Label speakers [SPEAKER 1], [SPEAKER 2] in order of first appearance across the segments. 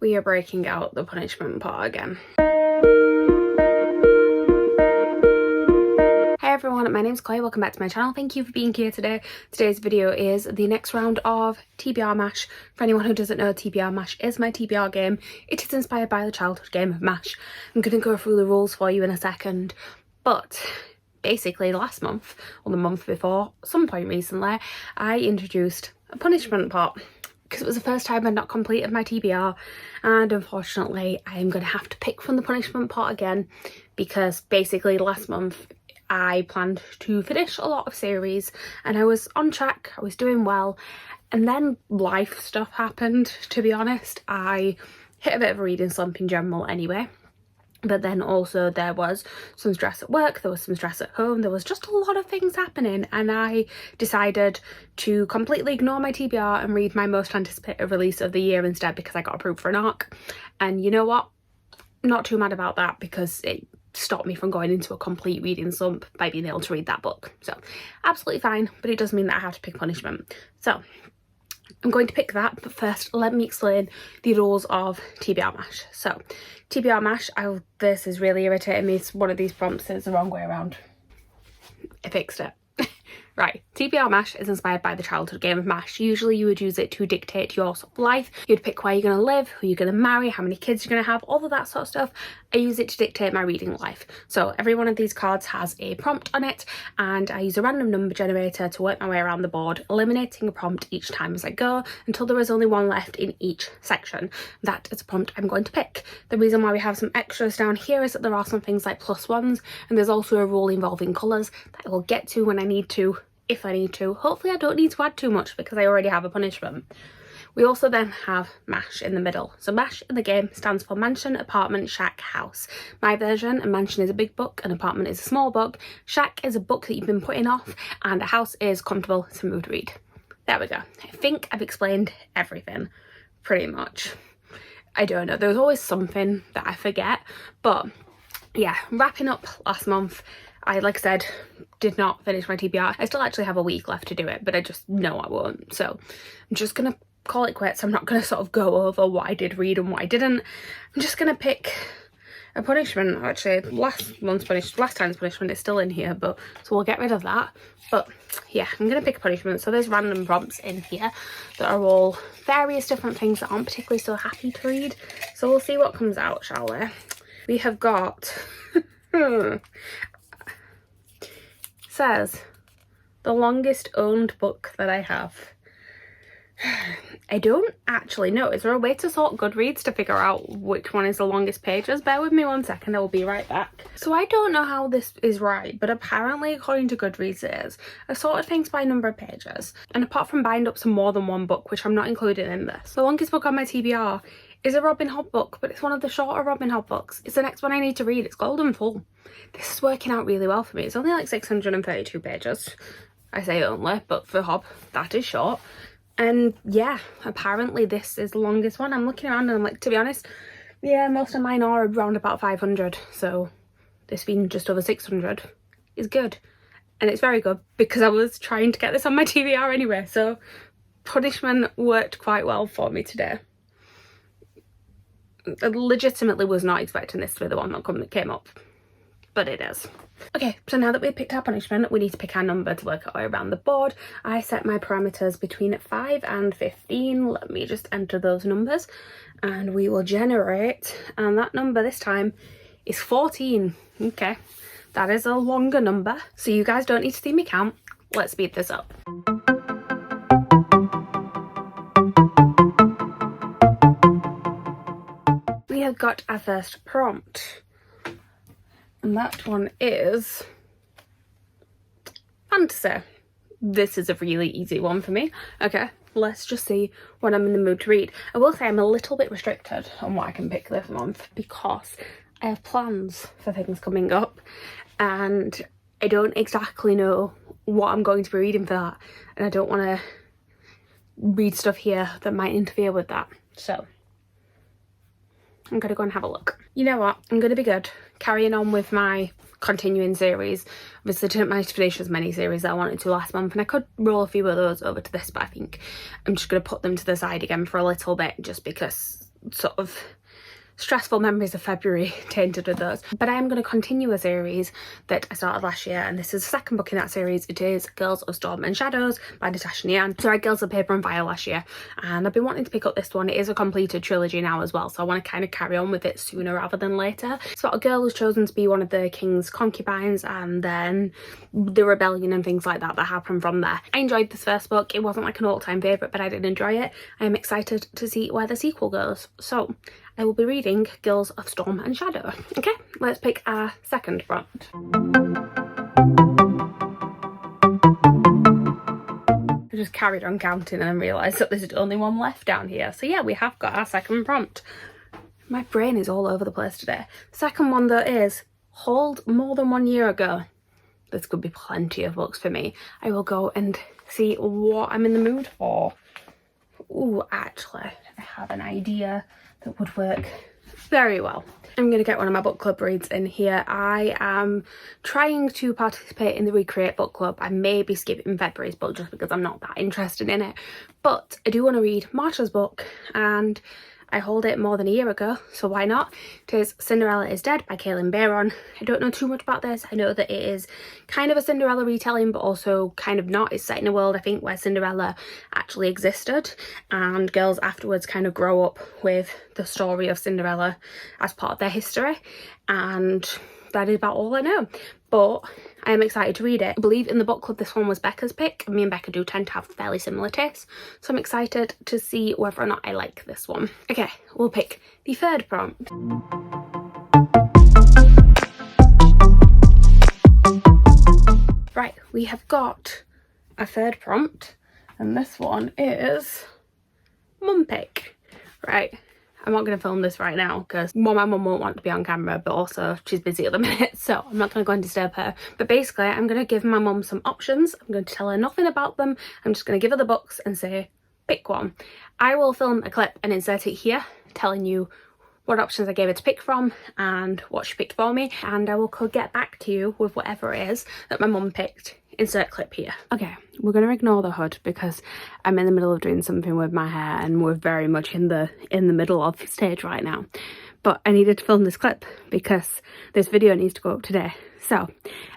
[SPEAKER 1] We are breaking out the punishment pot again. Hey everyone, my name's Chloe, welcome back to my channel. Thank you for being here today. Today's video is the next round of TBR M.A.S.H. For anyone who doesn't know, TBR M.A.S.H. is my TBR game. It is inspired by the childhood game of M.A.S.H. I'm going to go through the rules for you in a second, but basically last month, or the month before, some point recently, I introduced a punishment pot because it was the first time I'd not completed my TBR, and unfortunately I'm going to have to pick from the punishment pot again because basically last month I planned to finish a lot of series and I was on track, I was doing well, and then life stuff happened, to be honest. I hit a bit of a reading slump in general anyway, but then also there was some stress at work, there was some stress at home, there was just a lot of things happening, and I decided to completely ignore my TBR and read my most anticipated release of the year instead because I got approved for an ARC. And you know what? Not too mad about that because it stopped me from going into a complete reading slump by being able to read that book. So absolutely fine, but it does mean that I have to pick punishment. So I'm going to pick that, but first let me explain the rules of TBR M.A.S.H. So TBR M.A.S.H, this is really irritating me. It's one of these prompts is the wrong way around. I fixed it. Right, TBR M.A.S.H is inspired by the childhood game of M.A.S.H. Usually you would use it to dictate your sort of life. You'd pick where you're going to live, who you're going to marry, how many kids you're going to have, all of that sort of stuff. I use it to dictate my reading life. So every one of these cards has a prompt on it, and I use a random number generator to work my way around the board, eliminating a prompt each time as I go until there is only one left in each section. That is a prompt I'm going to pick. The reason why we have some extras down here is that there are some things like +1s, and there's also a rule involving colours that I will get to when I need to, if I need to. Hopefully I don't need to add too much because I already have a punishment. We also then have M.A.S.H in the middle. So M.A.S.H in the game stands for mansion, apartment, shack, house. My version, a mansion is a big book, an apartment is a small book, shack is a book that you've been putting off, and a house is comfortable to move to read. There we go. I think I've explained everything, pretty much. I don't know, there's always something that I forget, but yeah, wrapping up last month, I, like I said, did not finish my TBR. I still actually have a week left to do it, but I just know I won't. So I'm just going to call it quits. I'm not going to sort of go over what I did read and what I didn't. I'm just going to pick a punishment. Actually, last time's punishment is still in here, but so we'll get rid of that. But yeah, I'm going to pick a punishment. So there's random prompts in here that are all various different things that aren't particularly so happy to read. So we'll see what comes out, shall we? We have got... says the longest owned book that I have. I don't actually know. Is there a way to sort Goodreads to figure out which one is the longest pages? Bear with me 1 second, I will be right back. So I don't know how this is right, but apparently according to Goodreads it is. I sorted things by number of pages, and apart from bind up to more than one book, which I'm not including in this, the longest book on my TBR is a Robin Hood book, but it's one of the shorter Robin Hood books. It's the next one I need to read. It's Golden Full. This is working out really well for me. It's only like 632 pages. I say only, but for Hob, that is short. And yeah, apparently this is the longest one. I'm looking around and I'm like, to be honest, yeah, most of mine are around about 500. So this being just over 600 is good. And it's very good because I was trying to get this on my TBR anyway. So punishment worked quite well for me today. I legitimately was not expecting this to be the one that came up, but it is. Okay, so now that we've picked our punishment, we need to pick our number to work our way around the board. I set my parameters between 5 and 15. Let me just enter those numbers and we will generate, and that number this time is 14. Okay, that is a longer number, so you guys don't need to see me count. Let's speed this up. We have got our first prompt, and that one is fantasy. This is a really easy one for me. Okay, let's just see what I'm in the mood to read. I will say I'm a little bit restricted on what I can pick this month because I have plans for things coming up and I don't exactly know what I'm going to be reading for that, and I don't want to read stuff here that might interfere with that. So I'm gonna go and have a look. You know what, I'm gonna be good carrying on with my continuing series. Obviously I didn't manage to finish as many series that I wanted to last month, and I could roll a few of those over to this, but I think I'm just gonna put them to the side again for a little bit just because sort of stressful memories of February tainted with those. But I am going to continue a series that I started last year, and this is the second book in that series. It is Girls of Storm and Shadows by Natasha Nian. So I read Girls of Paper and Fire last year, and I've been wanting to pick up this one. It is a completed trilogy now as well, so I want to kind of carry on with it sooner rather than later. It's about a girl who's chosen to be one of the king's concubines, and then the rebellion and things like that happen from there. I enjoyed this first book. It wasn't like an all-time favourite, but I did enjoy it. I am excited to see where the sequel goes. So I will be reading Girls of Storm and Shadow. Okay, let's pick our second prompt. I just carried on counting and then realised that there's only one left down here. So yeah, we have got our second prompt. My brain is all over the place today. Second one though is Hold More Than 1 Year Ago. This could be plenty of books for me. I will go and see what I'm in the mood for. Ooh, actually, I have an idea that would work very well. I'm going to get one of my book club reads in here. I am trying to participate in the Recreate book club. I may be skipping February's book just because I'm not that interested in it. But I do want to read Marsha's book, and I hold it more than a year ago, so why not? It is Cinderella is Dead by Kaylin Bayron. I don't know too much about this. I know that it is kind of a Cinderella retelling, but also kind of not. It's set in a world, I think, where Cinderella actually existed, and girls afterwards kind of grow up with the story of Cinderella as part of their history, and that is about all I know. But I am excited to read it. I believe in the book club this one was Becca's pick, and me and Becca do tend to have fairly similar tastes, so I'm excited to see whether or not I like this one. Okay, we'll pick the third prompt. Right, we have got a third prompt, and this one is mum pick. Right, I'm not going to film this right now because my mum won't want to be on camera, but also she's busy at the minute, so I'm not going to go and disturb her. But basically, I'm going to give my mum some options. I'm going to tell her nothing about them. I'm just going to give her the books and say, pick one. I will film a clip and insert it here, telling you what options I gave her to pick from and what she picked for me, and I will get back to you with whatever it is that my mum picked. Insert clip here. Okay, we're going to ignore the hood because I'm in the middle of doing something with my hair, and we're very much in the middle of the stage right now. But I needed to film this clip because this video needs to go up today. So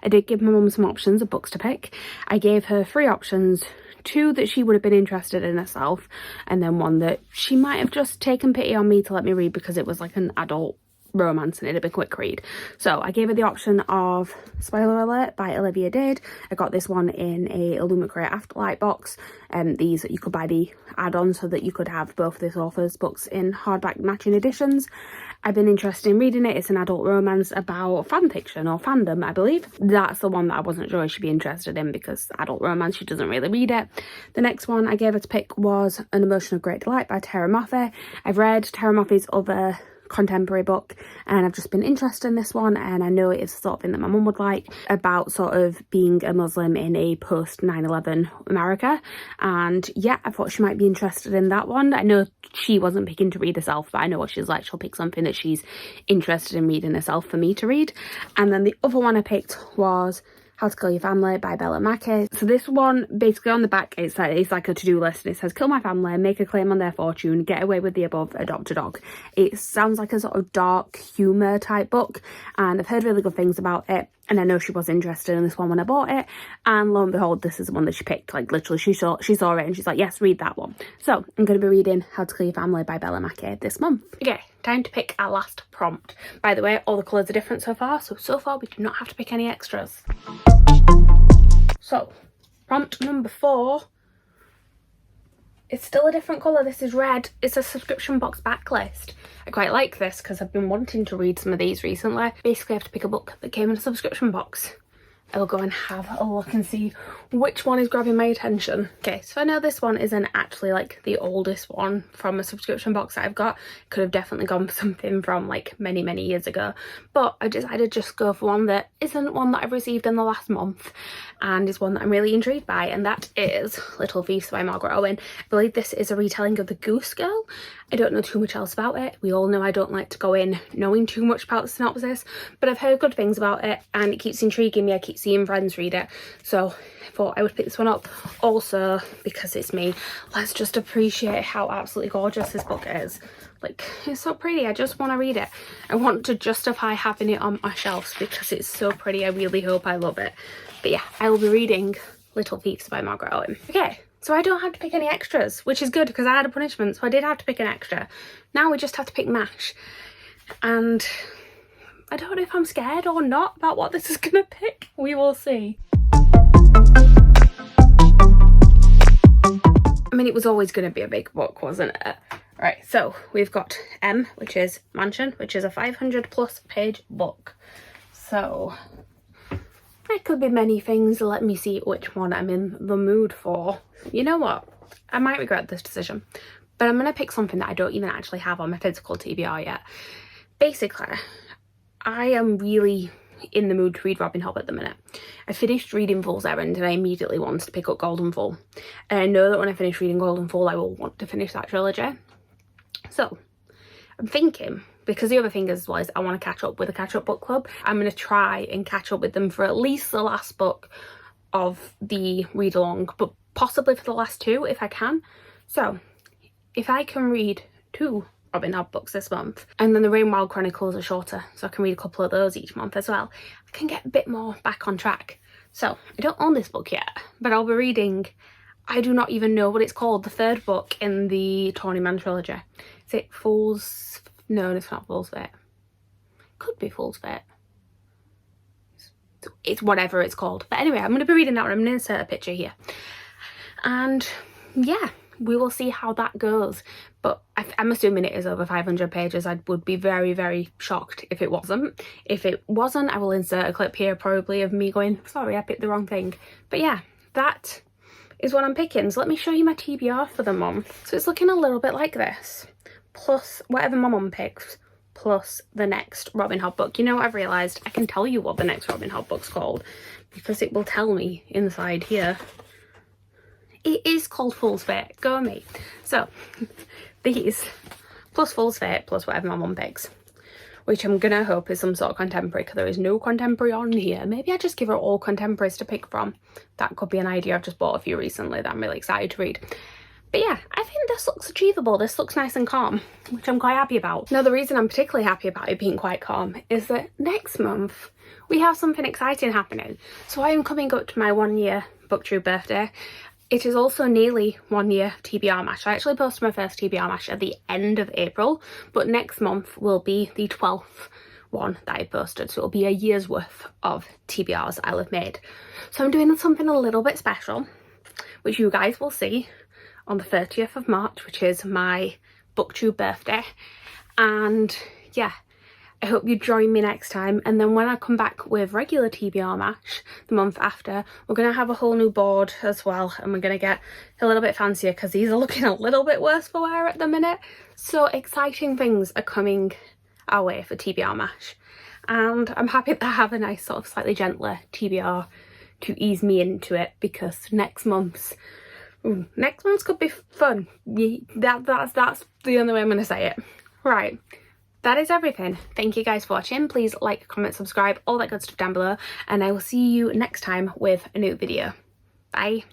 [SPEAKER 1] I did give my mum some options of books to pick. I gave her 3 options, 2 that she would have been interested in herself, and then 1 that she might have just taken pity on me to let me read because it was like an adult romance and it'd be a quick read. So I gave her the option of Spoiler Alert by Olivia Dade. I got this one in a Illumicrate Afterlight box, and these you could buy the add-on so that you could have both this author's books in hardback matching editions. I've been interested in reading it. It's an adult romance about fan fiction or fandom, I believe. That's the one that I wasn't sure she'd be interested in because adult romance, she doesn't really read it. The next one I gave her to pick was An Emotion of Great Delight by Tara Moffat. I've read Tara Moffat's other contemporary book, and I've just been interested in this one, and I know it is the sort of thing that my mum would like, about sort of being a Muslim in a post 9/11 America. And yeah, I thought she might be interested in that one. I know she wasn't picking to read herself, but I know what she's like. She'll pick something that she's interested in reading herself for me to read. And then the other one I picked was How to Kill Your Family by Bella Mackey. So this one, basically on the back, it's like a to-do list, and it says kill my family, make a claim on their fortune, get away with the above, adopt a dog. It sounds like a sort of dark humour type book, and I've heard really good things about it, and I know she was interested in this one when I bought it, and lo and behold, this is the one that she picked. Like literally she saw it and she's like, yes, read that one. So I'm going to be reading How to Kill Your Family by Bella Mackey this month. Okay, time to pick our last prompt. By the way, all the colours are different so far we do not have to pick any extras. So, prompt number 4. It's still a different colour. This is red. It's a subscription box backlist. I quite like this because I've been wanting to read some of these recently. Basically, I have to pick a book that came in a subscription box. I will go and have a look and see which one is grabbing my attention. Okay, so I know this one isn't actually like the oldest one from a subscription box that I've got. Could have definitely gone for something from like many years ago, but I decided to just go for one that isn't one that I've received in the last month, and is one that I'm really intrigued by, and that is Little Feasts by Margaret Owen. I believe this is a retelling of The Goose Girl. I don't know too much else about it. We all know I don't like to go in knowing too much about the synopsis, but I've heard good things about it and it keeps intriguing me. I keep seeing friends read it, so I thought I would pick this one up. Also, because it's me, let's just appreciate how absolutely gorgeous this book is. Like, it's so pretty. I just want to read it. I want to justify having it on my shelves because it's so pretty. I really hope I love it. But yeah, I will be reading Little Thieves by Margaret Atwood. Okay, so I don't have to pick any extras, which is good because I had a punishment, so I did have to pick an extra. Now we just have to pick M.A.S.H. And I don't know if I'm scared or not about what this is going to pick. We will see. I mean, it was always going to be a big book, wasn't it? Right, so we've got M, which is Mansion, which is a 500+ page book. So there could be many things. Let me see which one I'm in the mood for. You know what? I might regret this decision, but I'm going to pick something that I don't even actually have on my physical TBR yet. Basically, I am really in the mood to read Robin Hood at the minute. I finished reading Fool's Errand and I immediately wanted to pick up Golden Fool. And I know that when I finish reading Golden Fool, I will want to finish that trilogy. So I'm thinking, because the other thing as well is I want to catch up with a catch-up book club. I'm going to try and catch up with them for at least the last book of the read-along, but possibly for the last two if I can. So if I can read 2 Robin Hood books this month, and then the Rainwild Chronicles are shorter, so I can read a couple of those each month as well, I can get a bit more back on track. So I don't own this book yet, but I'll be reading, I do not even know what it's called, the 3rd book in the Tawny Man trilogy. Is it Fool's... No, it's not Fool's Fate. Could be Fool's Fate. It's whatever it's called. But anyway, I'm going to be reading that one. I'm going to insert a picture here. And yeah, we will see how that goes. But I'm assuming it is over 500 pages. I would be very, very shocked if it wasn't. If it wasn't, I will insert a clip here probably of me going, sorry, I picked the wrong thing. But yeah, that is what I'm picking. So let me show you my TBR for the month. So it's looking a little bit like this, plus whatever my mum picks, plus the next Robin Hood book. You know what I've realised? I can tell you what the next Robin Hood book's called because it will tell me inside here. It is called Fool's Fate. Go me. So these, plus Fool's Fate, plus whatever my mum picks, which I'm gonna hope is some sort of contemporary because there is no contemporary on here. Maybe I just give her all contemporaries to pick from. That could be an idea. I've just bought a few recently that I'm really excited to read. But yeah, I think this looks achievable. This looks nice and calm, which I'm quite happy about. Now, the reason I'm particularly happy about it being quite calm is that next month we have something exciting happening. So I am coming up to my 1-year BookTube birthday. It is also nearly 1 year TBR M.A.S.H. I actually posted my first TBR M.A.S.H. at the end of April, but next month will be the 12th one that I posted. So it'll be a year's worth of TBRs I'll have made. So I'm doing something a little bit special, which you guys will see on the 30th of March, which is my BookTube birthday. And yeah, I hope you join me next time. And then when I come back with regular TBR M.A.S.H. the month after, we're going to have a whole new board as well. And we're going to get a little bit fancier because these are looking a little bit worse for wear at the minute. So exciting things are coming our way for TBR M.A.S.H. And I'm happy to have a nice sort of slightly gentler TBR to ease me into it, because next month's could be fun. That's the only way I'm going to say it. Right. That is everything. Thank you guys for watching. Please like, comment, subscribe, all that good stuff down below. And I will see you next time with a new video. Bye.